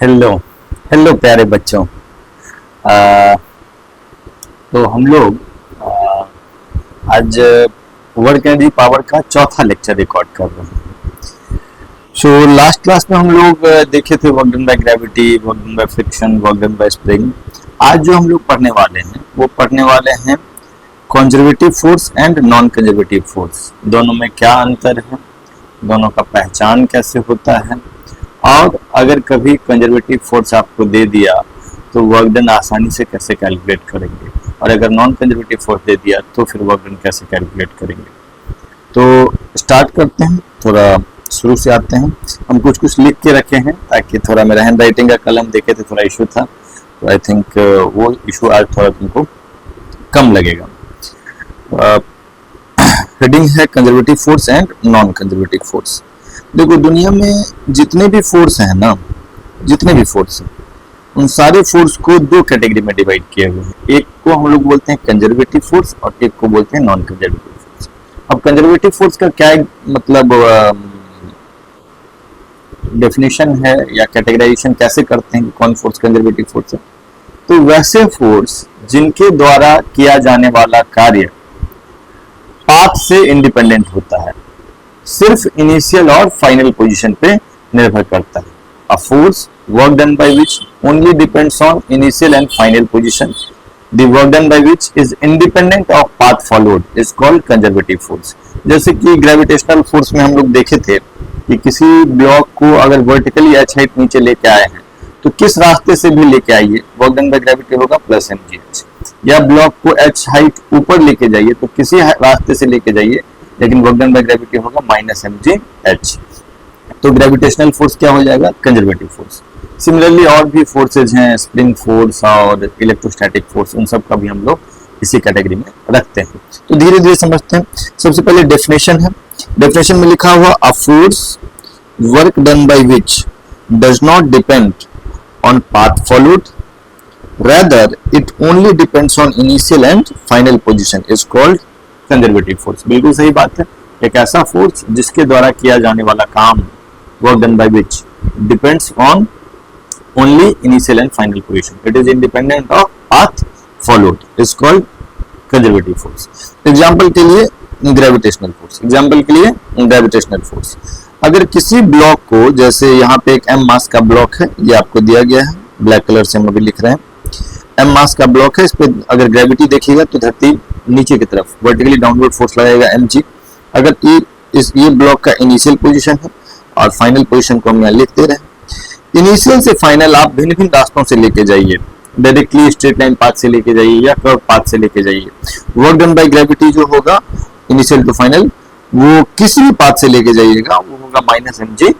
Hello hello प्यारे बच्चों। आ, तो हम लोग आज वर्क एनर्जी पावर का चौथा लेक्चर रिकॉर्ड कर रहे हैं। सो लास्ट क्लास में हम लोग देखे थे work done by gravity, work done by friction, work done bye spring. आज जो हम लोग पढ़ने वाले हैं वो पढ़ने वाले हैं conservative force and non conservative force. दोनों में क्या अंतर है, दोनों का पहचान कैसे होता है, और अगर कभी कंजर्वेटिव फोर्स आपको दे दिया तो वर्क डन आसानी से कैसे कैलकुलेट करेंगे, और अगर नॉन कंजर्वेटिव फोर्स दे दिया तो फिर वर्क डन कैसे कैलकुलेट करेंगे। तो स्टार्ट करते हैं, थोड़ा शुरू से आते हैं। हम कुछ कुछ लिख के रखे हैं ताकि थोड़ा मेरा हैंड राइटिंग का कलम देखे थे थोड़ा इशू था, तो आई थिंक वो इशू आज थोड़ा तुमको कम लगेगा। हेडिंग है conservative force and non conservative force. देखो दुनिया में जितने भी फोर्स हैं ना, जितने भी फोर्स हैं उन सारे फोर्स को दो कैटेगरी में डिवाइड किए हुए हैं। एक को हम लोग बोलते हैं कंजर्वेटिव फोर्स और एक को बोलते हैं नॉन कंजर्वेटिव फोर्स। अब कंजर्वेटिव फोर्स का क्या मतलब डेफिनेशन है या कैटेगराइजेशन कैसे करते हैं कि कौन फोर्स कंजर्वेटिव फोर्स है। तो वैसे फोर्स जिनके द्वारा किया जाने वाला कार्य पाथ से इंडिपेंडेंट होता है, सिर्फ इनिशियल और फाइनल पोजीशन पे निर्भर करता है। A force work done by which only depends on initial and final position, the work done by which is independent of path followed is called conservative force. जैसे कि ग्रेविटेशनल फोर्स में हम लोग देखे थे कि किसी ब्लॉक को अगर वर्टिकली h हाइट नीचे लेके आए हैं तो किस रास्ते से भी लेके आइए वर्क डन बाय ग्रेविटी होगा प्लस mgh, या ब्लॉक को h हाइट ऊपर लेके जाइए तो किसी रास्ते से लेके जाइए लेकिन वर्क डन बाय ग्रेविटी होगा माइनस mgh। तो ग्रेविटेशनल फोर्स क्या हो जाएगा, कंजर्वेटिव फोर्स। सिमिलरली और भी फोर्सेज हैं, स्प्रिंग फोर्स और इलेक्ट्रोस्टैटिक फोर्स, उन सब का भी हम लोग इसी कैटेगरी में रखते हैं। तो धीरे धीरे समझते हैं। सबसे पहले डेफिनेशन है। डेफिनेशन में लिखा हुआ a force work done by which does not depend on path followed, rather it only depends on initial and final position is called conservative force. बिल्कुल सही बात है। एक ऐसा फोर्स जिसके द्वारा किया जाने वाला काम work done by which depends on only initial and final position, it is independent of path followed is called conservative force. Example के लिए ग्रेविटेशनल फोर्स, एग्जांपल के लिए ग्रेविटेशनल फोर्स। अगर किसी ब्लॉक को, जैसे यहाँ पे एक m मास का ब्लॉक है, ये आपको दिया गया है, ब्लैक कलर से हम अभी लिख रहे हैं, m मास का ब्लॉक है, इस पे अगर ग्रेविटी देखिएगा तो धरती नीचे की तरफ वर्टिकली डाउनवर्ड फोर्स लगाएगा mg। अगर ये ब्लॉक का इनिशियल पोजीशन है और फाइनल पोजीशन को हम यहाँ लिख दे रहे हैं। इनिशियल से फाइनल आप भिन्न भिन्न रास्तों से लेके जाइए, डायरेक्टली स्ट्रेट लाइन पाथ से लेके जाइए या कर्व पाथ से लेके जाइए। वर्क डन बाय ग्रेविटी जो होगा इनिशियल टू फाइनल, वो किसी भी पाथ से लेके जाइएगा वो होगा माइनस mgh।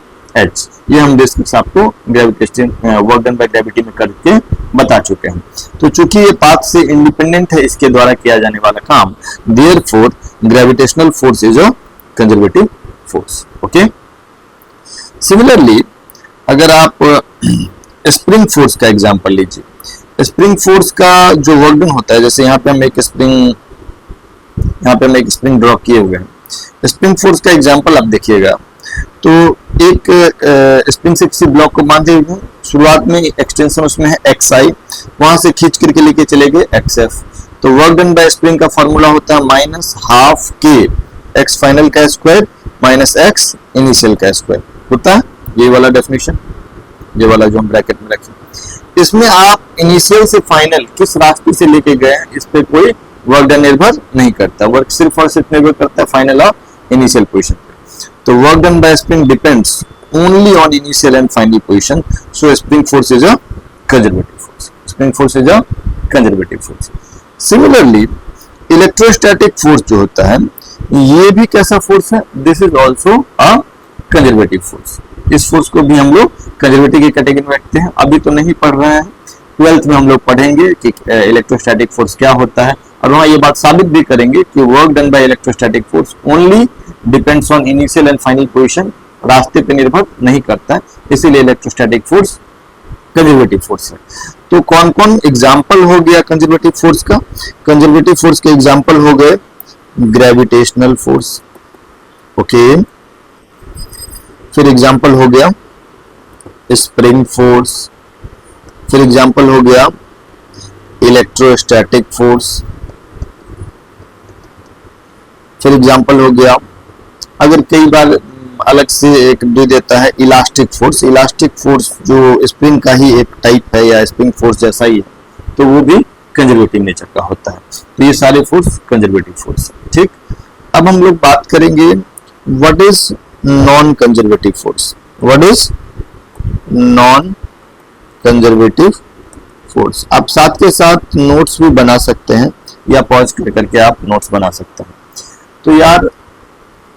ये हम डिस्कस आपको gravitation work done by gravity में करके बता चुके हैं। तो चूंकि ये पाथ से इंडिपेंडेंट है, इसके द्वारा किया जाने वाला काम, therefore gravitational force is a conservative force. Okay. Similarly अगर आप स्प्रिंग फोर्स का एग्जांपल लीजिए। स्प्रिंग फोर्स का जो वर्क डन होता है, जैसे यहाँ पे हम एक स्प्रिंग ड्रॉ किए हुए हैं। स्प्रिंग फोर्स का एग्जांपल आप देखिएगा तो एक स्प्रिंग से किसी ब्लॉक को बांधे हुए, शुरुआत में एक्सटेंशन उसमें है xi, वहां से खींच करके लेके चले गए xf। तो वर्क डन बाय स्प्रिंग का फॉर्मूला होता है माइनस हाफ के x फाइनल का स्क्वायर माइनस x इनिशियल का स्क्वायर होता है। ये वाला डेफिनेशन, ये वाला जो हम ब्रैकेट में रखें, इसमें आप इनिशियल से फाइनल किस रास्ते से लेके गए हैं इस पे कोई वर्क डन निर्भर नहीं करता, वर्क सिर्फ और सिर्फ निर्भर करता है फाइनल और इनिशियल पोजीशन पे। तो work done bye spring depends only on initial and final position, so spring force is a conservative force. Spring force is a conservative force. Similarly electrostatic force जो होता है, ये भी कैसा फोर्स है, this is also a conservative force. इस force को भी हम लोग कंजर्वेटिव की कैटेगरी में रखते हैं। अभी तो नहीं पढ़ रहे हैं, 12th में हम लोग पढ़ेंगे कि इलेक्ट्रोस्टैटिक फोर्स क्या होता है, और वहां ये बात साबित भी करेंगे कि work done by electrostatic force only depends on initial and final position, रास्ते पे निर्भर नहीं करता है, इसीलिए इलेक्ट्रोस्टैटिक फोर्स कंजर्वेटिव फोर्स है। तो कौन कौन एग्जांपल हो गया कंजर्वेटिव फोर्स का? कंजर्वेटिव फोर्स के एग्जांपल हो गए ग्रेविटेशनल फोर्स, ओके। फिर एग्जांपल हो गया स्प्रिंग फोर्स, फिर एग्जांपल हो गया इलेक्ट्रोस्टैटिक फोर्स, फिर एग्जांपल हो गया, अगर कई बार अलग से एक दे देता है इलास्टिक फोर्स। इलास्टिक फोर्स जो स्प्रिंग का ही एक टाइप है या स्प्रिंग फोर्स जैसा ही है, तो वो भी कंजर्वेटिव नेचर का होता है। तो ये सारे फोर्स कंजर्वेटिव फोर्स है। ठीक, अब हम लोग बात करेंगे what is non conservative force. What is non conservative force. आप साथ के साथ नोट्स भी बना सकते हैं या पॉज करके आप नोट्स बना सकते हैं। तो यार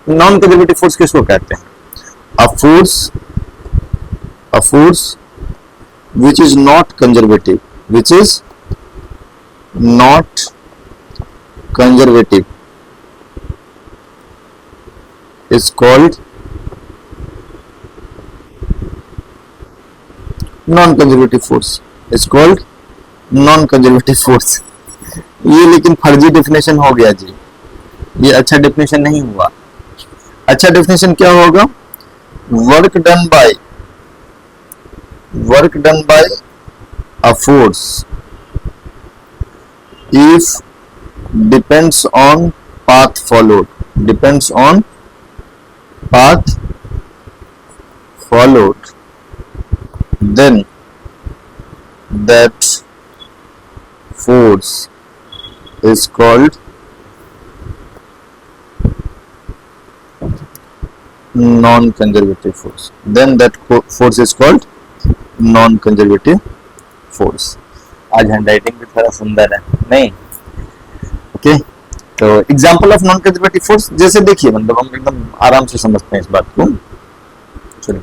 नॉन कंजर्वेटिव फोर्स किसको कहते हैं? A force which is not conservative, which is not conservative is called non-conservative force, is called non-conservative force। ये लेकिन फर्जी डेफिनेशन हो गया जी, ये अच्छा डेफिनेशन नहीं हुआ। अच्छा डेफिनेशन क्या होगा? Work done bye a force if depends on path followed, then that force is called non-conservative force। Then that force is called non-conservative force। आज हैंडराइटिंग भी थोड़ा सुंदर है नहीं? ओके, तो example of non conservative force जैसे देखिए, मतलब हम एकदम आराम से समझते हैं इस बात को। चलिए,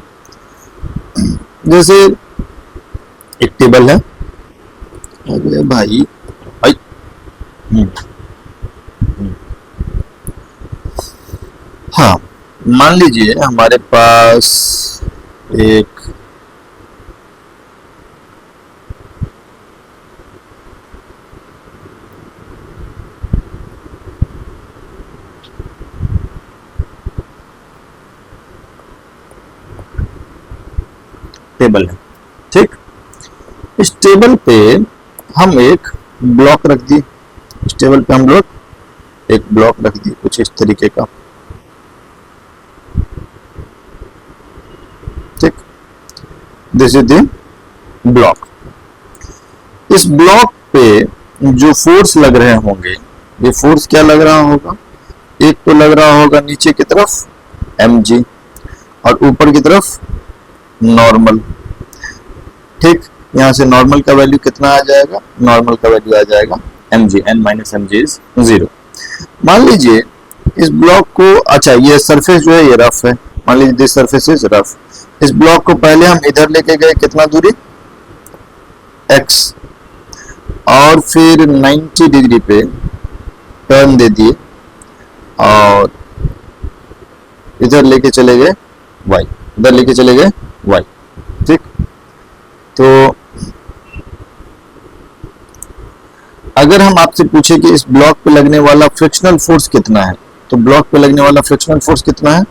जैसे एक टेबल है, अरे भाई भाई हाँ, मान लीजिए हमारे पास एक टेबल है। ठीक, इस टेबल पे हम एक ब्लॉक रख दिए, इस टेबल पे हम लोग एक ब्लॉक रख दिए कुछ इस तरीके का। ठीक, दिस इज द ब्लॉक। इस ब्लॉक पे जो फोर्स लग रहे होंगे, ये फोर्स क्या लग रहा होगा? एक तो लग रहा होगा नीचे की तरफ mg और ऊपर की तरफ नॉर्मल। ठीक, यहां से नॉर्मल का वैल्यू कितना आ जाएगा? नॉर्मल का वैल्यू आ जाएगा mg, n minus mg is 0। मान लीजिए इस ब्लॉक को, अच्छा ये सरफेस जो है ये रफ है, मान लीजिए दिस सरफेस इज रफ। इस ब्लॉक को पहले हम इधर लेके गए, कितना दूरी? x, और फिर 90 डिग्री पे टर्न दे दिए और इधर लेके चले गए y, इधर लेके चले गए y। ठीक, तो अगर हम आपसे पूछे कि इस ब्लॉक पे लगने वाला फ्रिक्शनल फोर्स कितना है, तो ब्लॉक पे लगने वाला फ्रिक्शनल फोर्स कितना है?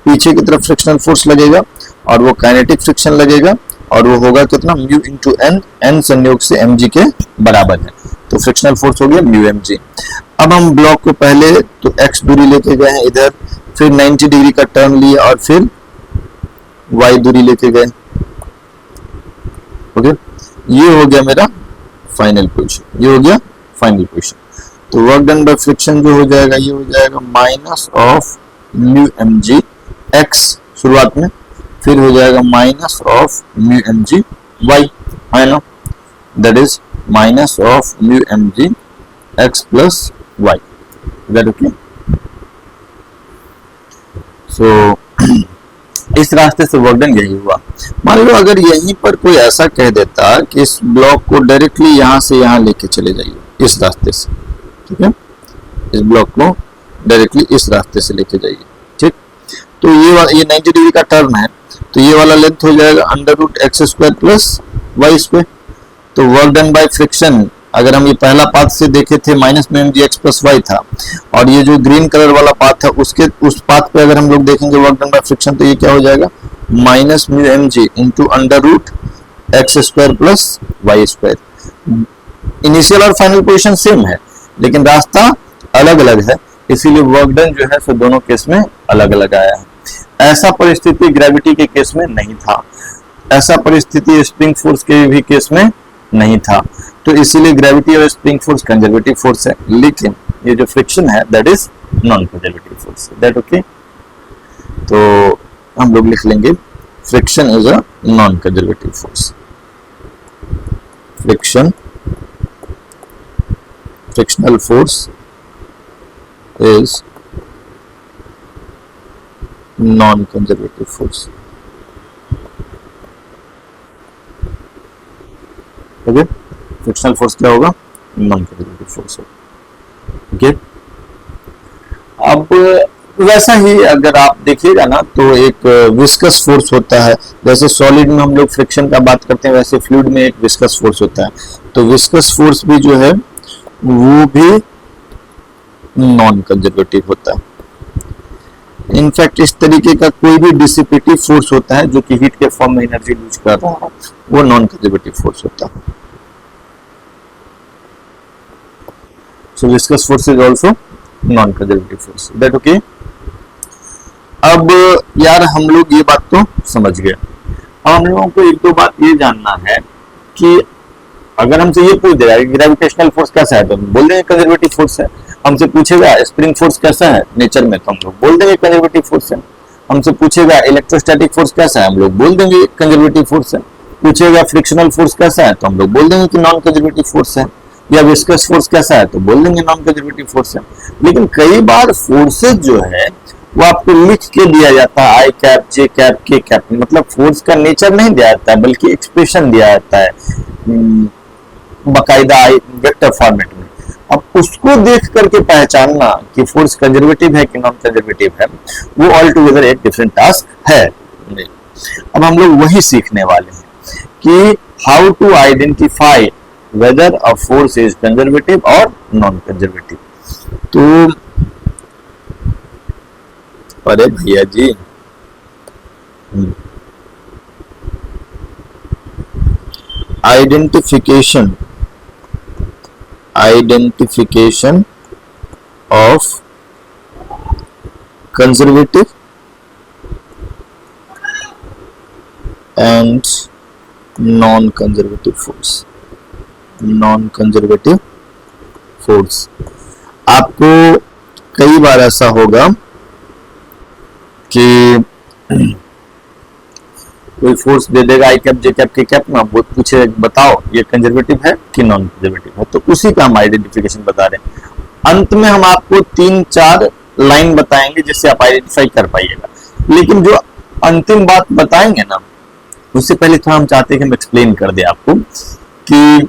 पीछे की तरफ फ्रिक्शनल फोर्स लगेगा और वो काइनेटिक फ्रिक्शन लगेगा और वो होगा कितना? म्यू इंटू एन, एन संयोग से mg के बराबर है। तो फ्रिक्शनल फोर्स हो गया म्यू mg। अब हम ब्लॉक को पहले तो x दूरी लेके गए हैं इधर, फिर 90 डिग्री का टर्न लिया और फिर y दूरी लेके गए। ओके, ये हो गया मेरा फाइनल पोजीशन, ये हो गया फाइनल पोजीशन। तो वर्क डन बाय फ्रिक्शन जो हो जाएगा, ये हो जाएगा minus of mu mg x शुरुआत में, फिर हो जाएगा minus of mu mg y, है ना? That is minus of mu mg x plus y। That okay? So इस रास्ते से वर्क डन यही हुआ। मान लो अगर यहीं पर कोई ऐसा कह देता कि इस ब्लॉक को डायरेक्टली यहां से यहां लेके चले जाइए, इस रास्ते से। ठीक है, इस ब्लॉक को डायरेक्टली इस रास्ते से लेके जाइए। ठीक, तो ये 90 डिग्री का टर्न है, तो ये वाला लेंथ हो जाएगा √x² प्लस y स्क्वायर। तो वर्क डन बाय फ्रिक्शन अगर हम ये पहला पाथ से देखे थे माइनस में mg x प्लस y था, और ये जो ग्रीन कलर वाला पाथ है उस पाथ पे अगर हम लोग देखेंगे वर्क डन बाय फ्रिक्शन, तो ये क्या हो जाएगा? Minus mu M G into under root X square plus Y square. Initial और फाइनल पोजीशन सेम है लेकिन रास्ता अलग अलग है, इसीलिए वर्क डन जो है सो दोनों केस में अलग अलग आया है। ऐसा परिस्थिति ग्रेविटी के केस में नहीं था, ऐसा परिस्थिति स्प्रिंग फोर्स के भी केस में नहीं था, तो इसीलिए ग्रेविटी और स्प्रिंग फोर्स कंजर्वेटिव फोर्स है, लेकिन ये जो फ्रिक्शन है that is non conservative force. That okay? तो हम लोग लिख लेंगे friction is a non conservative force. Frictional force is non-conservative force. Okay, frictional force क्या होगा? नॉन कंजर्वेटिव फोर्स होगा। ओके, अब वैसा ही अगर आप देखिएगा ना तो एक विस्कस फोर्स होता है, जैसे सॉलिड में हम लोग फ्रिक्शन का बात करते हैं वैसे फ्लूइड में एक विस्कस फोर्स होता है, तो विस्कस फोर्स भी जो है वो भी नॉन कंजर्वेटिव होता है। इनफैक्ट इस तरीके का कोई भी डिसिपेटिव फोर्स होता है जो कि हीट के फॉर्म में एनर्जी लूज कर रहा है, वो नॉन कंजर्वेटिव फोर्स होता है। So viscous force is also non conservative force. That okay? अब यार हम लोग ये बात तो समझ गए, अब हम लोगों को एक दो बात ये जानना है कि अगर हमसे ये पूछ देगा ग्रेविटेशनल फोर्स कैसा है तो हम बोल देंगे कंजर्वेटिव फोर्स है। हमसे पूछेगा स्प्रिंग फोर्स कैसा है नेचर में तो हम लोग बोल देंगे कंजर्वेटिव फोर्स है। हमसे पूछेगा इलेक्ट्रोस्टैटिक फोर्स कैसा है हम लोग बोल देंगे कंजर्वेटिव फोर्स है। पूछेगा फ्रिक्शनल फोर्स कैसा है तो हम लोग बोल देंगे कि नॉन कंजर्वेटिव फोर्स है, या विस्कस फोर्स कैसा है तो बोल देंगे नॉन कंजर्वेटिव फोर्स है। लेकिन कई बार फोर्सेज जो है वो आपको लिख के दिया जाता है, आई कैप जे कैप के कैप, मतलब फोर्स का नेचर नहीं दिया जाता है बल्कि एक्सप्रेशन दिया जाता है बकायदा वेक्टर फॉर्मेट में। अब उसको देख करके पहचानना कि फोर्स कंजर्वेटिव है कि नॉन कंजर्वेटिव है, वो ऑल टुगेदर एक डिफरेंट टास्क है। अब हम लोग वही सीखने वाले हैं कि how to identify whether a force is conservative और नॉन कंजर्वेटिव। तो अरे भैया जी, identification of conservative and non-conservative force। आपको कई बार ऐसा होगा कि कोई फोर्स दे देगा आई कैप जे कैप के कैप में, वो पूछे बताओ ये कंजर्वेटिव है कि नॉन कंजर्वेटिव है, तो उसी का हम आइडेंटिफिकेशन बता रहे हैं। अंत में हम आपको 3-4 लाइन बताएंगे जिससे आप आइडेंटिफाई कर पाइएगा, लेकिन जो अंतिम बात बताएंगे ना उससे पहले थोड़ा हम चाहते हैं कि हम एक्सप्लेन कर दे आपको कि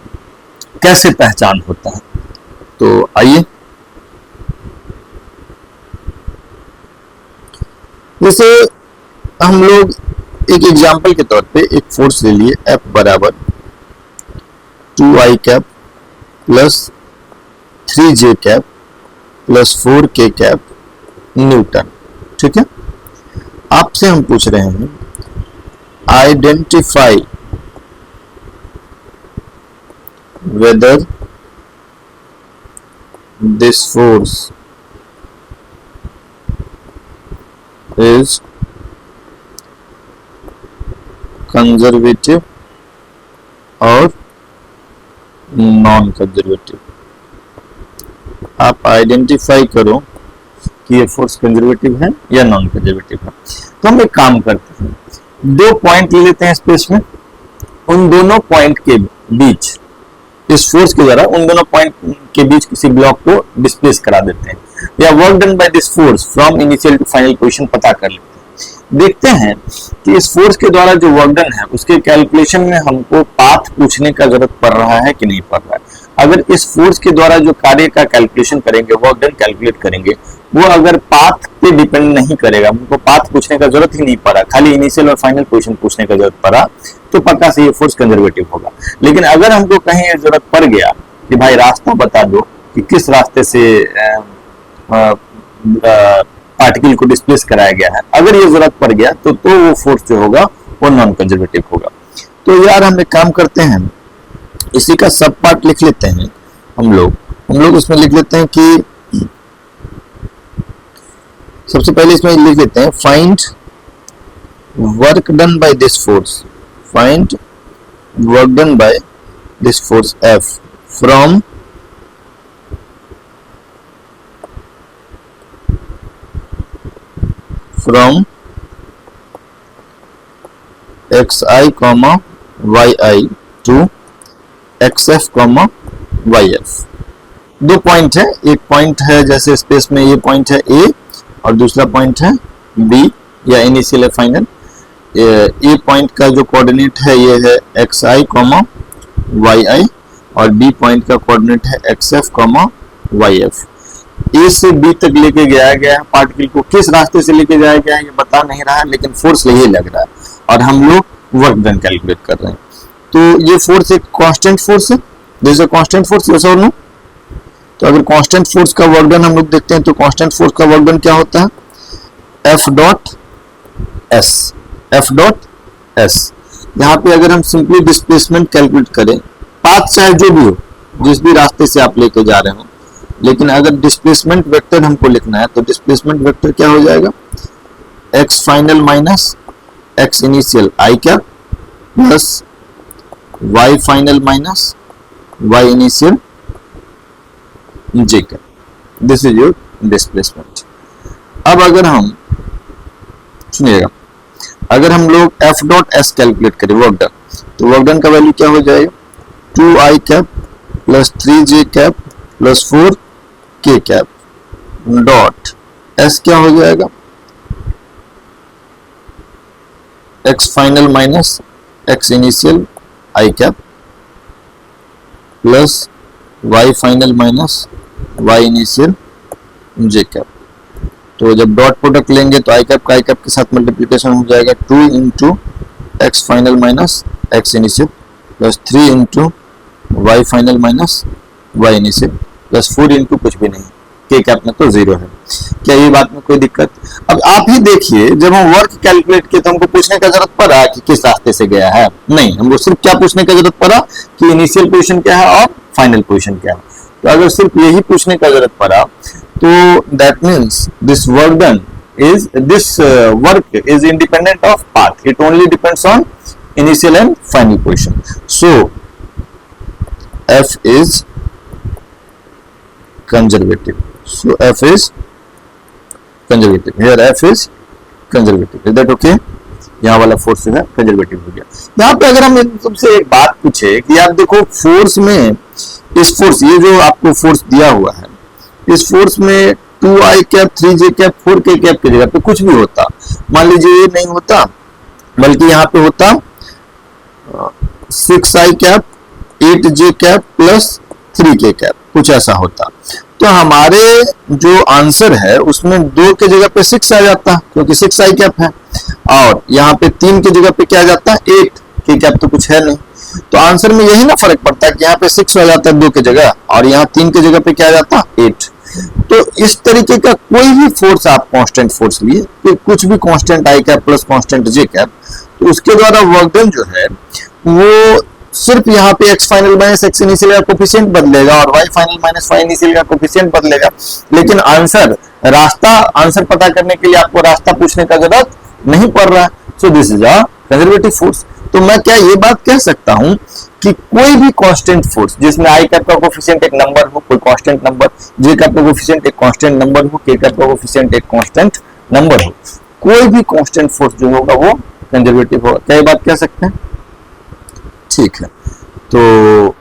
कैसे पहचान होता है। तो आइए, जैसे हम लोग एक एग्जाम्पल के तौर पे एक फोर्स ले लिए F बराबर 2i cap plus 3j cap plus 4k cap Newton. ठीक है, आपसे हम पूछ रहे हैं identify whether this force is conservative और नॉन कंजर्वेटिव। आप आइडेंटिफाई करो कि ये फोर्स कंजर्वेटिव है या नॉन कंजर्वेटिव है। तो हम एक काम करते हैं, 2 पॉइंट ले लेते हैं स्पेस में, उन दोनों पॉइंट के बीच इस फोर्स के द्वारा उन दोनों पॉइंट के बीच किसी ब्लॉक को डिस्प्लेस करा देते हैं, या work done by this force from initial to final position पता कर लेते हैं। देखते हैं कि इस फोर्स के द्वारा जो वर्क डन है उसके कैलकुलेशन में हमको पाथ पूछने का जरूरत पड़ रहा है कि नहीं पड़ रहा है। अगर इस फोर्स के द्वारा जो कार्य का कैलकुलेशन करेंगे, वर्क डन कैलकुलेट करेंगे, वो अगर पाथ पे डिपेंड नहीं करेगा, हमको पाथ पूछने का जरूरत ही नहीं पड़ा, खाली इनिशियल और फाइनल पोजीशन पूछने का जरूरत पड़ा, तो पक्का से ये फोर्स कंजर्वेटिव होगा। लेकिन अगर हमको कहीं जरूरत पड़ गया कि भाई रास्ता बता दो कि किस रास्ते से पार्टिकल को डिस्प्लेस कराया गया है, अगर ये जरूरत पड़ गया तो वो फोर्स जो होगा वो नॉन कंजर्वेटिव होगा। तो यार हम एक काम करते हैं, इसी का सब पार्ट लिख लेते हैं हम लोग इसमें लिख लेते हैं कि सबसे पहले इसमें लिख लेते हैं find work done by this force, find work done by this force F from xi comma yi to xf comma yf। दो पॉइंट है, एक पॉइंट है जैसे स्पेस में ये पॉइंट है A और दूसरा पॉइंट है B या इनिशियल या फाइनल। A पॉइंट का जो कोऑर्डिनेट है ये है xi comma yi और B पॉइंट का कोऑर्डिनेट है xf comma yf। A से B तक लेके गया है पार्टिकल को, किस रास्ते से लेके जाया गया है ये बता नहीं रहा है, लेकिन फोर्स यही लग रहा है और हम लोग वर्क डन कैलकुलेट कर रहे हैं। तो ये फोर्स एक कांस्टेंट फोर्स है, this is constant force, yes और नो। तो अगर कांस्टेंट फोर्स का वर्क डन हम लोग देखते हैं तो कांस्टेंट फोर्स का वर्क डन क्या होता है, F डॉट एस। यहाँ पे अगर हम सिंपली डिस्प्लेसमेंट कैलकुलेट करें, पाथ चाहे जो भी हो, जिस भी रास्ते से आप लेके जा रहे हो, लेकिन अगर डिस्प्लेसमेंट वेक्टर हमको लिखना है तो डिस्प्लेसमेंट वेक्टर क्या हो जाएगा, x final minus x initial i cap plus y final minus y initial j cap, this is your displacement. अब अगर हम सुनिएगा, अगर हम लोग f डॉट s कैलकुलेट करें वर्क डन, तो वर्क डन का वैल्यू क्या हो जाएगा, 2i cap plus 3j cap plus 4k cap dot s क्या हो जाएगा, x final minus x initial i cap plus y final minus y initial j cap. तो जब डॉट प्रोडक्ट लेंगे तो i कैप का i कैप के साथ मल्टीप्लिकेशन हो जाएगा, 2 into x final minus x initial plus 3 into y final minus y initial plus 4 into कुछ भी नहीं, k कैप में तो 0 है। क्या ये बात में कोई दिक्कत? अब आप ही देखिए, जब हम वर्क कैलकुलेट किए तो हमको पूछने का जरूरत पड़ा कि किस रास्ते से गया है, नहीं, हमको सिर्फ क्या पूछने का जरूरत पड़ा कि इनिशियल पोजीशन क्या है और फाइनल पोजीशन क्या है। तो अगर सिर्फ यही पूछने का जरूरत पड़ा तो that means this work done is this work is independent of path, it only depends on initial and final position. So F is conservative, so F is conservative, here F is conservative, is that okay? यहाँ वाला force जो है conservative हो गया। यहाँ पे अगर हम तुमसे एक बात पूछे कि आप देखो फोर्स में, इस फोर्स, ये जो आपको फोर्स दिया हुआ है, इस फोर्स में 2i cap 3j cap 4k cap की जगह पे कुछ भी होता, मान लीजिए ये नहीं होता बल्कि यहाँ पे होता 6i cap 8j cap plus 3k cap, कुछ ऐसा होता, तो हमारे जो आंसर है उसमें 2 के जगह पे 6 आ जाता क्योंकि 6i कैप है, और यहाँ पे 3 की जगह पे क्या आ जाता है 8k कैप, तो कुछ है नहीं। तो आंसर में यही ना फर्क पड़ता है कि यहाँ पे 6 आ जाता है 2 की जगह और यहाँ 3 की जगह पे क्या आ जाता है 8। तो इस तरीके का कोई भी फोर्स आप कांस्टेंट फोर्स लिए, तो कुछ भी constant I cap plus constant J cap, तो उसके द्वारा वर्क डन जो है वो सिर्फ यहाँ पे x final minus x initial का कोफिशिएंट बदलेगा और y final minus y initial का कोफिशिएंट बदलेगा, लेकिन आंसर पता करने के लिए आपको रास्ता पूछने का जरूरत नहीं पड़ रहा है। सो this is a conservative force. तो मैं क्या ये बात कह सकता हूं कि कोई भी कांस्टेंट फोर्स जिसमें आई कैप का कोफिशिएंट एक नंबर हो, कोई कांस्टेंट नंबर, जे कैप का कोफिशिएंट एक कांस्टेंट नंबर हो, के कैप का कोफिशिएंट एक कांस्टेंट नंबर हो, कोई भी कांस्टेंट फोर्स जो होगा वो कंजर्वेटिव होगा। क्या ये बात कह सकते हैं? ठीक है, तो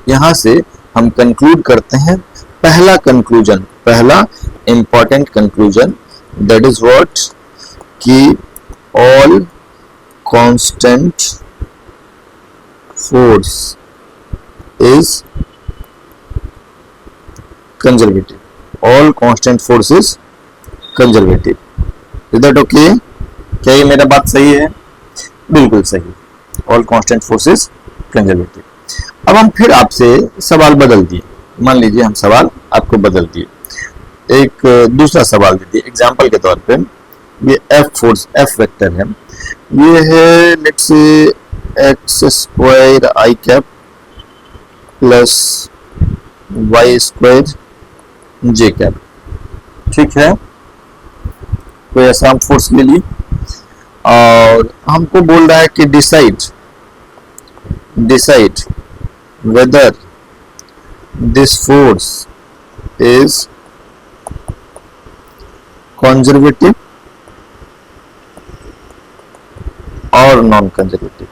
यहां से हम कंक्लूड करते हैं पहला important conclusion, that is what कि all constant force is conservative, all constant force is conservative, is that okay? क्या ये मेरा बात सही है? बिल्कुल सही, all constant force is conservative। अब हम फिर आपसे सवाल बदल दिए, मान लीजिए हम सवाल आपको बदल दिए, एक दूसरा सवाल दीजिए एग्जाम्पल के तौर पे। ये एफ फोर्स, एफ वेक्टर है, ये है let's say X square I cap plus Y square J cap, ठीक है। कोई ऐसा हम फोर्स ले ली और हमको बोल रहा है कि decide whether this force is conservative और नॉन कंजर्वेटिव।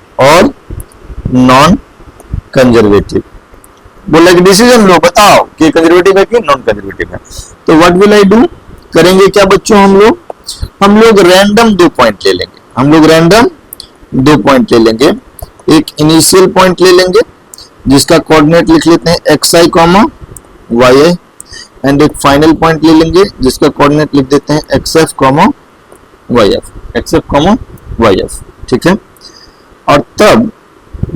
बोला कि डिसीजन लो, बताओ कि कंजर्वेटिव है कि नॉन कंजर्वेटिव है। तो व्हाट विल आई डू, करेंगे क्या बच्चों, हम लोग रैंडम दो पॉइंट ले लेंगे। एक इनिशियल पॉइंट ले लेंगे जिसका कोऑर्डिनेट लिख लेते हैं xi कॉमा yi, एंड एक फाइनल पॉइंट ले लेंगे जिसका कोऑर्डिनेट लिख देते हैं xf कॉमा yf, ठीक है। और तब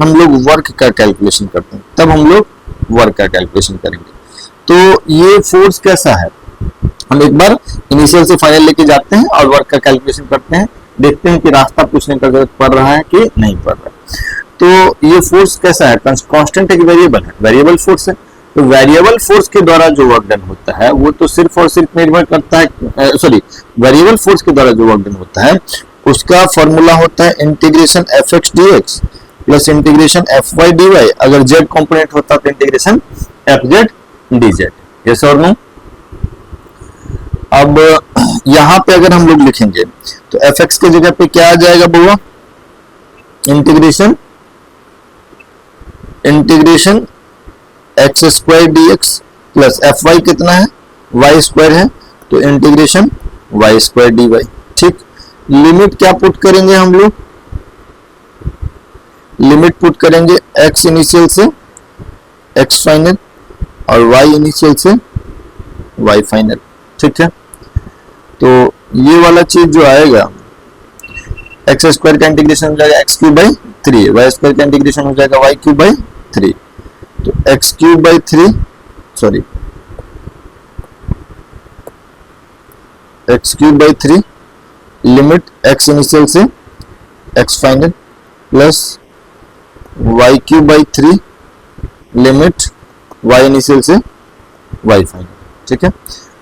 हम लोग वर्क का कैलकुलेशन करते हैं, करेंगे। तो ये फोर्स कैसा है, हम एक बार इनिशियल से फाइनल लेके जाते हैं और वर्क का कैलकुलेशन करते हैं, देखते हैं कि रास्ता पूछने का जरूरत पड़ रहा है कि नहीं पड़ रहा है। तो ये फोर्स कैसा है, कांस्टेंट है कि वेरिएबल है, वेरिएबल फोर्स है। तो वेरिएबल फोर्स के द्वारा जो वर्क डन होता है वो तो सिर्फ और सिर्फ निर्भर करता है, वेरिएबल फोर्स के द्वारा जो वर्क डन होता है उसका फॉर्मूला होता है integration f x D x plus integration f y d y, अगर जेड कॉम्पोनेंट होता तो integration f z d z, yes और नो। अब यहां पे अगर हम लोग लिखेंगे तो एफ एक्स के जगह पे क्या आ जाएगा बुआ, integration x square d x plus f y कितना है, वाई स्क्वायर है, तो integration Y square D y, ठीक। लिमिट क्या पुट करेंगे हम लोग, लिमिट पुट करेंगे एक्स इनिशियल से एक्स फाइनल और वाई इनिशियल से वाई फाइनल, ठीक है। तो ये वाला चीज जो आएगा, एक्स स्क्वायर का इंटीग्रेशन हो जाएगा X cube by 3, Y square का इंटीग्रेशन हो जाएगा वाई क्यूब बाई 3, तो X cube by 3 sorry X cube by 3 limit X initial से x final plus Y cube by 3 limit Y initial से Y final, ठीक है।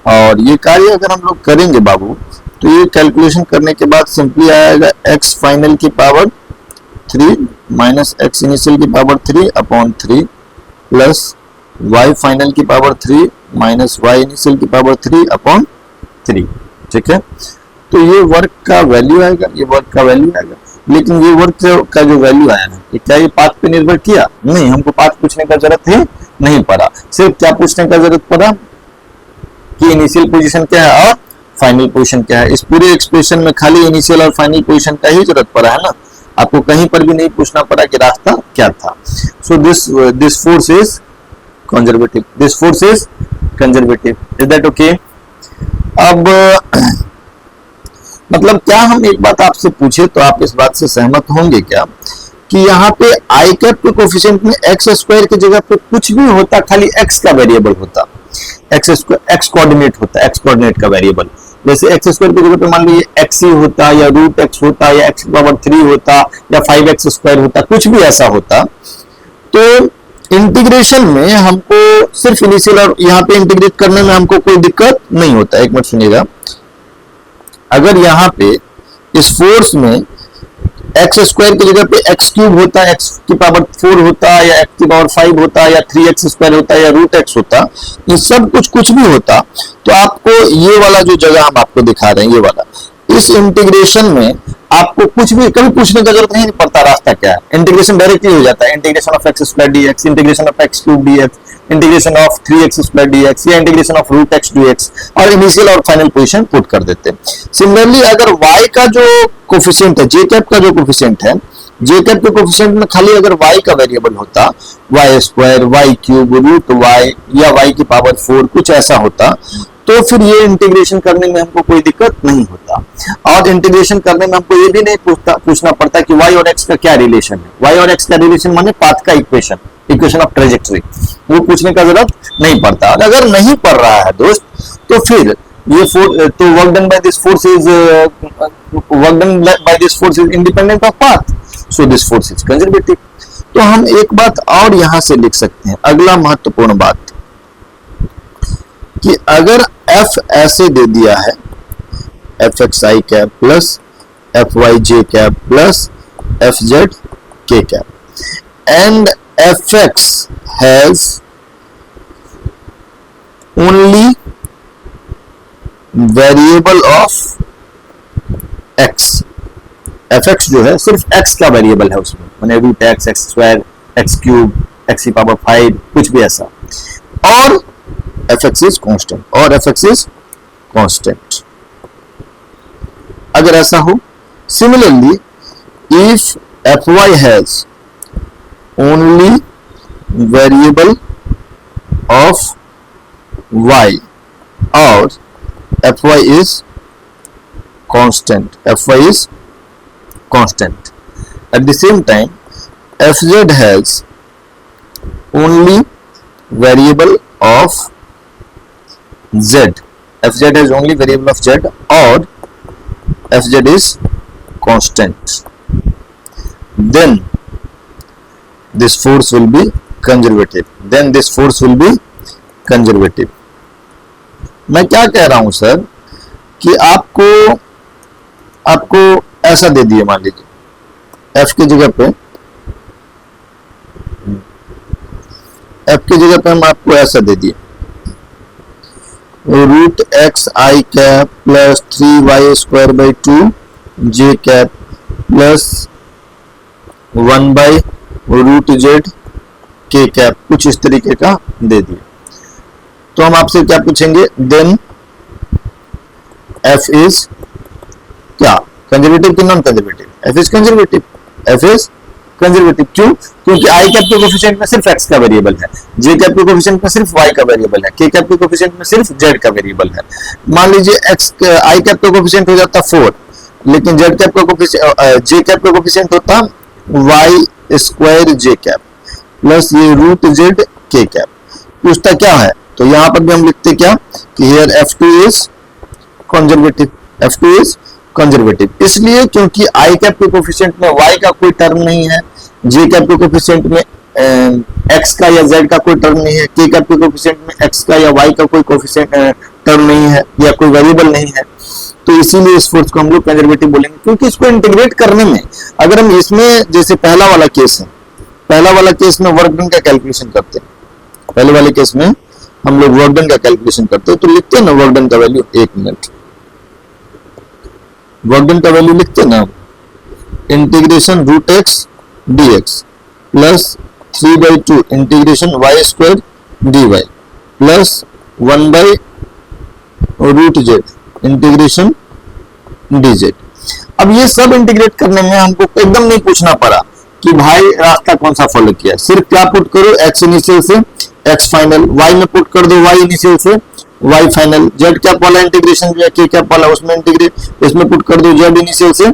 और ये कार्य अगर हम लोग करेंगे बाबू तो ये कैलकुलेशन करने के बाद सिंपली आएगा एक्स फाइनल की पावर 3 माइनस एक्स इनिशियल की power 3 upon 3 plus y final की पावर 3 माइनस वाई इनिशियल की पावर 3 अपॉन 3, ठीक है। तो ये वर्क का वैल्यू आएगा, लेकिन ये वर्क का जो वैल्यू आया है क्या ये पाथ पे निर्भर किया, नहीं, हमको पाथ पूछने का जरूरत है नहीं पड़ा, सिर्फ क्या पूछने का जरूरत पड़ा कि इनिशियल पोजीशन क्या है और फाइनल पोजीशन क्या है। इस पूरे एक्सप्रेशन में खाली इनिशियल और फाइनल पोजीशन का ही जरूरत पड़ा है ना, आपको कहीं पर भी नहीं पूछना पड़ा कि रास्ता क्या था। So this force is conservative, is that okay. अब मतलब क्या हम एक बात आपसे पूछे तो आप इस बात से सहमत होंगे क्या कि यहाँ पे आई कैप के कोफिशिएंट में एक्स स्क्वायर की जगह पे कुछ भी होता, खाली एक्स का वेरिएबल होता, एक्स कोऑर्डिनेट होता, एक्स कोऑर्डिनेट का वेरिएबल। जैसे एक्स स्क्वायर की जगह पे मान लीजिए एक्स ही होता या रूट एक्स होता या एक्स पावर 3 होता या 5x स्क्वायर होता, कुछ भी ऐसा होता। तो इंटीग्रेशन में हमको सिर्फ इनिशियल और यहाँ पे इंटीग्रेट करने में हमको कोई दिक्कत नहीं होता। एक मिनट सुनिएगा, अगर यहाँ पे इस फोर्स में एक्स स्क्वायर की जगह पे एक्स क्यूब होता, एक्स की पावर 4 होता या एक्स की पावर 5 होता या 3x स्क्वायर होता या रूट एक्स होता, ये सब कुछ भी होता, तो आपको ये वाला जो जगह हम आपको दिखा रहे हैं, ये वाला, इस इंटीग्रेशन में आपको कुछ भी कभी पूछने का जरूरत नहीं पड़ता रास्ता क्या है, इंटीग्रेशन डायरेक्टली हो जाता है। Integration of X square DX, integration of X cube DX, integration of 3x square DX या integration of root X DX, और इनिशियल और फाइनल पोजीशन पुट कर देते हैं। सिमिलरली अगर y का जो कोफिशिएंट है, जे कैप का जो कोफिशिएंट है, जे कैप के कोफिशिएंट में खाली अगर y का वेरिएबल होता, y square, y cube, root y या y की पावर 4 कुछ ऐसा होता, तो फिर ये इंटीग्रेशन करने में हमको कोई दिक्कत नहीं होता। और इंटीग्रेशन करने में हमको ये भी नहीं पूछना पड़ता कि y और x का क्या रिलेशन है। y और x का रिलेशन माने पाथ का इक्वेशन, इक्वेशन ऑफ ट्रेजेक्टरी, वो पूछने का जरूरत नहीं पड़ता। और अगर नहीं पड़ रहा है दोस्त, तो फिर ये तो work done by this force is independent of path, so this force is conservative. तो हम एक बात और यहां से लिख सकते हैं, अगला महत्वपूर्ण बात, कि अगर F ऐसे दे दिया है, F x i cap plus f Y J cap plus F Z k cap, and fx has only variable of x, fx जो है सिर्फ x का वेरिएबल है उसमें, मैंने root x, x square, x cube, x की power 5, कुछ भी ऐसा, और fx इज कांस्टेंट, और fx इज कांस्टेंट। अगर ऐसा हो, similarly if fy has only variable of y or fy is constant, fy is constant. At the same time fz has only variable of z, fz has only variable of z or fz is constant, then this force will be conservative, then this force will be conservative. मैं क्या कह रहा हूं sir, कि आपको ऐसा दे दिए, मान लीजिए f की जगह पे हम आपको ऐसा दे दिए, root x i cap plus 3y square by 2 j cap plus 1 by root z k cap, कुछ इस तरीके का दे दिए। तो हम आपसे क्या पूछेंगे, देन एफ इज क्या, कंजर्वेटिव कि non conservative? F is conservative, F is conservative. क्यों? क्योंकि आई कैप के कोफिशिएंट में सिर्फ एक्स का वेरिएबल है, जे कैप के कोफिशिएंट में सिर्फ वाई का वेरिएबल है, के कैप के कोफिशिएंट में सिर्फ जेड का वेरिएबल है। मान लीजिए एक्स आई कैप का कोफिशिएंट हो जाता 4, लेकिन जेड कैप का कोफिशिएंट, जे कैप का कोफिशिएंट होता Y square J cap plus ये रूट जेड के कैप। पूछता क्या है, तो यहां पर भी हम लिखते क्या, कि here f2 is conservative, f2 is conservative, इसलिए क्योंकि आई कैप के कोफिशिएंट में y का कोई टर्म नहीं है, जे कैप के कोफिशिएंट में x का या z का कोई टर्म नहीं है, के कैप के कोफिशिएंट में x का या y का कोई कोफिशिएंट टर्म नहीं है, या कोई वेरिएबल नहीं है। तो इसीलिए इस फोर्स को हम लोग कंजर्वेटिव बोलेंगे, क्योंकि इसको इंटीग्रेट करने में, अगर हम इसमें जैसे पहला वाला केस है, पहला वाला केस में वर्क डन का कैलकुलेशन करते हैं, पहले वाले केस में हम लोग वर्क डन का कैलकुलेशन करते हैं, तो लिखते हैं ना वर्क डन का वैल्यू, एक मिनट, वर्क डन का वैल्यू लिखते हैं ना, integration root X D x plus 3/2 integration Y square D Y plus 1/रूट जेड इंटीग्रेशन dz। अब ये सब इंटीग्रेट करने में हमको एकदम नहीं पूछना पड़ा कि भाई रास्ता कौन सा फॉलो किया, सिर्फ क्या पुट करो, x इनिशियल से x फाइनल, y में पुट कर दो y इनिशियल से y फाइनल, z कैप वाला इंटीग्रेशन जो है k कैप वाला उसमें इंटीग्रेट, इसमें पुट कर दो z इनिशियल से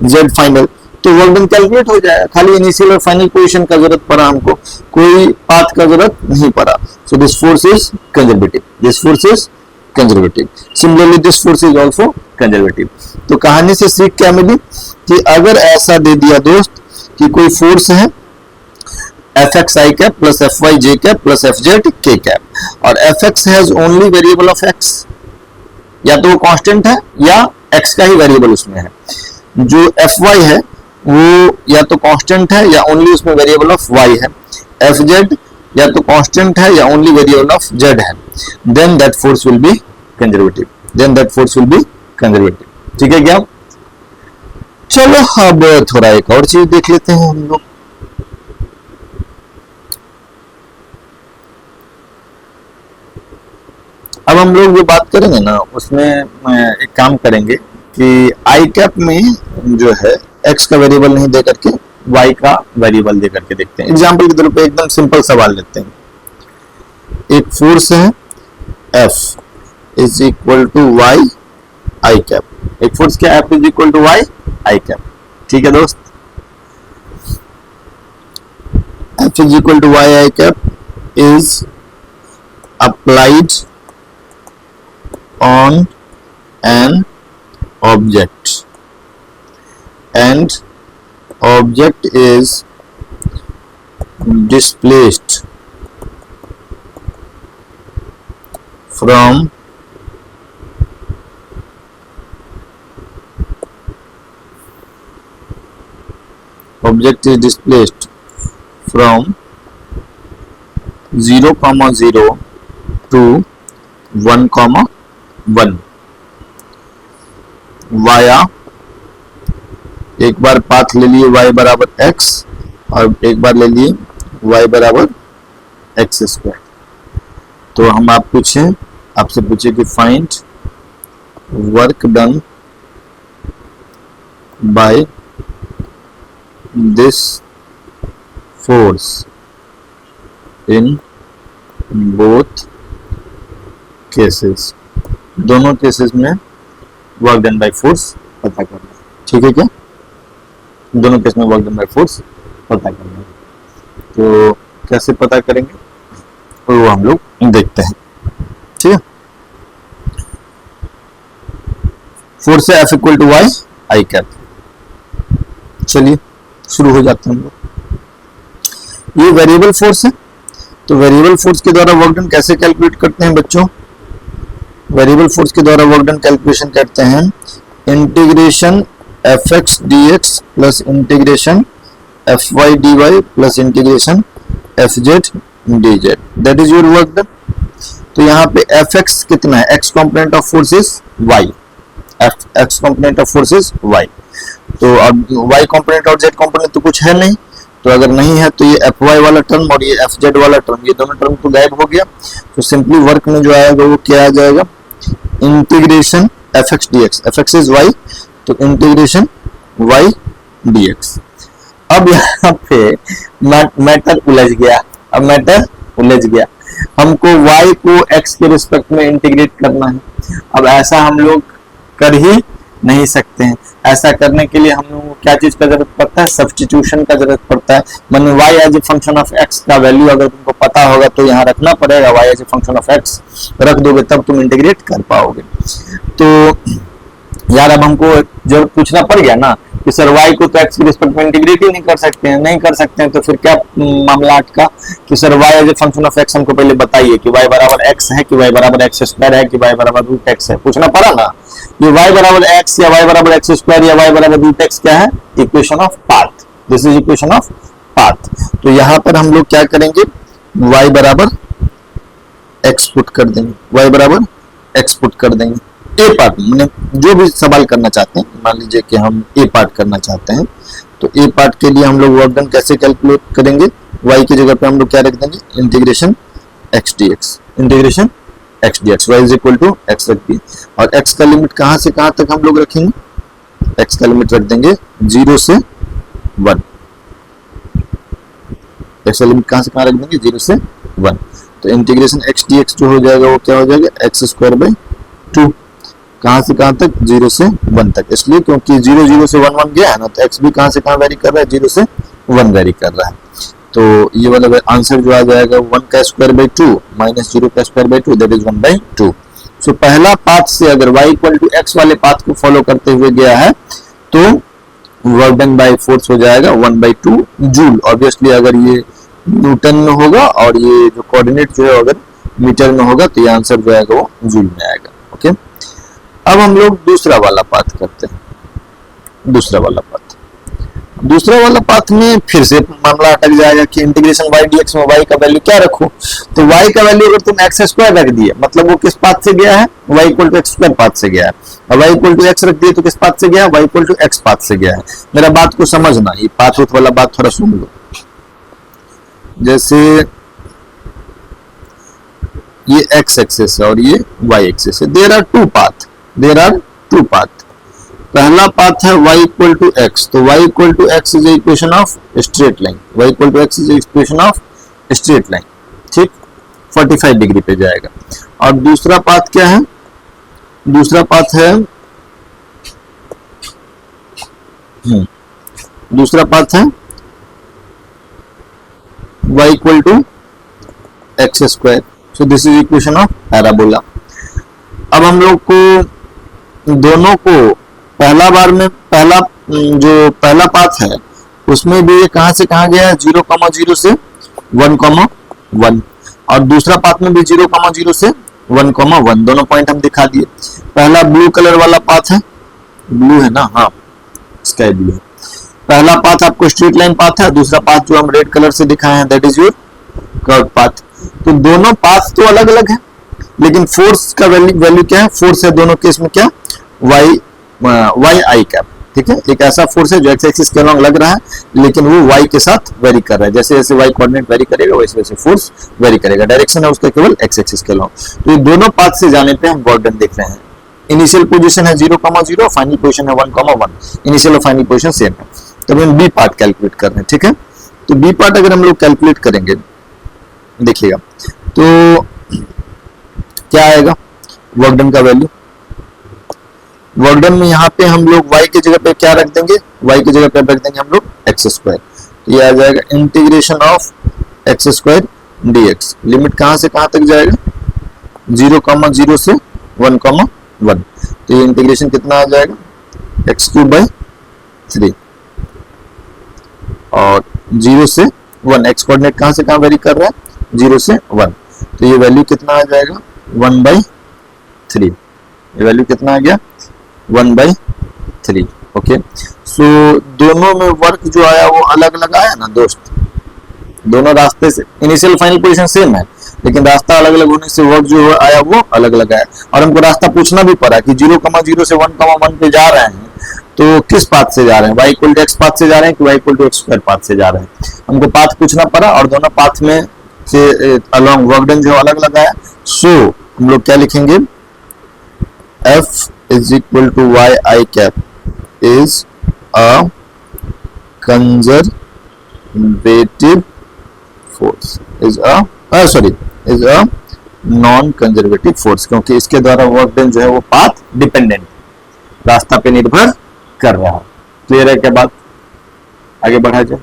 z फाइनल, तो वर्क डन कैलकुलेट हो जाएगा। खाली इनिशियल और फाइनल पोजीशन का जरूरत पड़ा, हमको कोई पाथ का जरूरत नहीं पड़ा। So this force is conservative, this force is conservative, similarly this force is also conservative. तो कहानी से सीख क्या मिली, कि अगर ऐसा दे दिया दोस्त कि कोई फोर्स है F x i cap plus f Y J cap plus F Z k cap, और F x has only variable of x, या तो वो कांस्टेंट है या एक्स का ही वेरिएबल उसमें है, जो एफ वाई है वो या तो कांस्टेंट है या ओनली उसमें वेरिएबल ऑफ वाई है, एफ जेड या तो कांस्टेंट है या ओनली वेरिएबल ऑफ जेड है, then that force will be conservative, then that force will be conservative. ठीक है क्या? चलो अब थोड़ा एक और चीज देख लेते हैं हम लोग। अब हम लोग जो बात करेंगे ना, उसमें एक काम करेंगे कि आई कैप में जो है एक्स का वेरिएबल नहीं दे करके वाई का वेरिएबल दे करके देखते हैं। एग्जाम्पल के तौर पे एकदम सिंपल सवाल लेते हैं, एक फोर्स है F is equal to y i cap, एक फोर्स क्या F is equal to y i cap. ठीक है दोस्त, F F is equal to y I cap is applied on an object and object is displaced from object is displaced from 0, 0 to 1, 1 via एक बार path ले लिए y बराबर x और एक बार ले लिए y बराबर एक्स स्क्वायर। तो हम आपसे पूछे कि find work done by this force in both cases, दोनों केसेस में वर्क डन बाय फोर्स पता करना है। ठीक है क्या? दोनों केस में वर्क डन बाय फोर्स पता करना है। तो कैसे पता करेंगे तो वो हम लोग देखते हैं। ठीक है, फोर्स है F equal to y i cap. चलिए शुरू हो जाते हैं हम लोग। ये वेरिएबल फोर्स है, तो वेरिएबल फोर्स के द्वारा वर्क डन कैसे कैलकुलेट करते हैं बच्चों? वेरिएबल फोर्स के द्वारा वर्क डन कैलकुलेशन करते हैं integration f x D x plus integration f y d Y plus integration f z d z, that is your work done. तो यहाँ पे एफ एक्स कितना है? X component of force is y, x component of force is y. तो अब y component और z component तो कुछ है नहीं, तो अगर नहीं है तो ये एफ वाई वाला टर्म और ये एफ जेड वाला टर्म, ये दोनों टर्म तो गायब हो गया। तो सिंपली वर्क में जो आएगा वो क्या आ जाएगा? Integration f x D x, f x is y, तो इंटीग्रेशन वाई डी एक्स। अब यहाँ पे मैटर उलझ गया, अब मैटर उलझ गया, हमको y को x के रिस्पेक्ट में इंटीग्रेट करना है। अब ऐसा हम लोग कर ही नहीं सकते हैं। ऐसा करने के लिए हम लोगों को क्या चीज का जरूरत पड़ता है? सब्स्टिट्यूशन का जरूरत पड़ता है। माने y as a function of x का वैल्यू अगर तुमको पता होगा तो यहाँ रखना पड़ेगा, y as a function of x रख दोगे तब तुम इंटीग्रेट कर पाओगे। तो यार अब हमको जब पूछना पड़ गया ना कि सर y को तो x के रिस्पेक्ट में इंटीग्रेट ही नहीं कर सकते हैं, तो फिर क्या मामला अटका कि sir y as a function of x हमको पहले बताइए कि y बराबर x है कि y बराबर x स्क्वायर है कि y बराबर रूट x है, पूछना पड़ा ना। ये y बराबर x या y बराबर x स्क्वायर या y बराबर रूट x क्या है? Equation of path, this is equation of path. तो यहाँ पर हम लोग क्या करेंगे? y बराबर x पुट कर देंगे, y बराबर x पुट कर देंगे। ए पार्ट मैंने जो भी सवाल करना चाहते हैं, मान लीजिए कि हम ए पार्ट करना चाहते हैं, तो ए पार्ट के लिए हम लोग वर्क डन कैसे कैलकुलेट करेंगे? y की जगह पे हम लोग क्या रख देंगे? Integration x dx, integration x dx, y is equal to x रख दिए। और x का लिमिट कहां से कहां तक हम लोग रखेंगे? x का लिमिट रख देंगे 0 से 1। x का लिमिट कहां से कहां रख देंगे? 0 से 1। तो इंटीग्रेशन x dx जो हो जाएगा वो क्या हो जाएगा? x square by 2। कहां से कहां तक? 0 से 1 तक। इसलिए क्योंकि 0 0 से 1 1 गया है ना, तो x भी कहां से कहां वेरी कर रहा है? 0 से 1 वेरी कर रहा है। तो ये वाला आंसर जो आ जाएगा 1 का स्क्वायर बाई 2 माइनस 0 का square by 2, that is 1 by 2। सो पहला पाथ से अगर y इक्वल टू x वाले पाथ को फॉलो करते हुए गया है तो वर्क डन बाय फोर्स हो जाएगा 1 बाई 2 जूल। ऑब्वियसली अगर ये न्यूटन में होगा और ये जो कोऑर्डिनेट जो है अगर मीटर में होगा तो ये आंसर जो आएगा वो जूल में आएगा। ओके, अब हम लोग दूसरा वाला पाथ करते हैं। दूसरा वाला पाथ में फिर से मामला अटक जाएगा कि इंटीग्रेशन y dx में y का वैल्यू क्या रखूं? तो y का वैल्यू अगर तुम x स्क्वायर रख दिए, मतलब वो किस पाथ से गया है? y equal to x square path से गया है। और y इक्वल टू x रख दिए तो किस पाथ से गया है? y equal to x path से गया है। मेरा बात को समझना, ये पाथ उत वाला बात थोड़ा सुन लो। जैसे ये x एक्सिस है और ये y एक्सिस है, देयर आर टू पाथ। पहला पाथ है y इक्वल टू x, तो y equal to x is equation of straight line, y equal to x is equation of straight line. ठीक, 45 degree पे जाएगा। और दूसरा पाथ क्या है? दूसरा पाथ है y equal to x square. So this is equation of parabola. अब हम लोग को दोनों को पहला पाथ है उसमें भी ये कहां से कहां गया है, 0,0 से 1,1, और दूसरा पाथ में भी 0,0 से 1,1, दोनों पॉइंट हम दिखा दिए। पहला ब्लू कलर वाला पाथ है, ब्लू है ना, हाँ स्काई ब्लू है। पहला पाथ आपको स्ट्रेट लाइन पाथ है, दूसरा पाथ जो हम रेड कलर से दिखाए हैं that is your curve path. तो दोनों पाथ तो अलग अलग है, लेकिन फोर्स का वैल्यू क्या है, फोर्स है दोनों केस में क्या, वाई आई कैप, ठीक है। एक ऐसा फोर्स है जो एक्स एक्सिस के अलॉन्ग लग रहा है लेकिन वो वाई के साथ वेरी कर रहा है, जैसे जैसे वाई कोऑर्डिनेट वेरी करेगा वैसे वैसे फोर्स वेरी करेगा, डायरेक्शन है उसका केवल एक्स एक्सिस के अलॉन्ग। तो ये दोनों पाथ से जाने पे हम गॉर्डन देख रहे हैं। इनिशियल पोजीशन है 0,0, फाइनल पोजीशन है 1,1, इनिशियल और फाइनल पोजीशन सेम है। तो हम बी पार्ट कैलकुलेट कर रहे हैं, ठीक है। तो बी पार्ट अगर हम लोग कैलकुलेट करेंगे, देखिएगा तो क्या आएगा वर्क डन का वैल्यू। वर्क डन में यहाँ पे हम लोग y की जगह पे क्या रख देंगे, y की जगह पे रख देंगे हम लोग एक्स स्क्वायर। तो ये आ जाएगा integration of X square dx। Limit कहां से कहां तक जाएगा, 0,0 से 1,1। तो ये इंटीग्रेशन कितना आ जाएगा, x³ 3 और 0 से 1, एक्स कोऑर्डिनेट कहां से कहां वेरी कर रहा है, 0 से 1। तो ये वैल्यू कितना आ जाएगा, 1/3। ये वैल्यू कितना आ गया, 1/3। ओके, सो दोनों में वर्क जो आया वो अलग अलग आया ना दोस्त, दोनों रास्ते से इनिशियल फाइनल पोजीशन सेम है लेकिन रास्ता अलग अलग होने से वर्क जो आया वो अलग अलग आया। और हमको रास्ता पूछना भी पड़ा कि 0,0 से 1,1 पे जा रहे हैं तो किस पाथ से जा रहे हैं, y equal to x path से जा रहे हैं कि y equal to x square path से जा रहे हैं। हमको पाथ पूछना पड़ा और दोनों पाथ में से अलोंग वर्क डन जो अलग अलग आया। सो हम लोग क्या लिखेंगे, F is equal to y I cap is a conservative force, is a non conservative force, क्योंकि इसके द्वारा वर्क डन जो है वो पाथ डिपेंडेंट, रास्ता पे निर्भर कर रहा है। क्लियर है क्या बात, आगे बढ़ा जाए।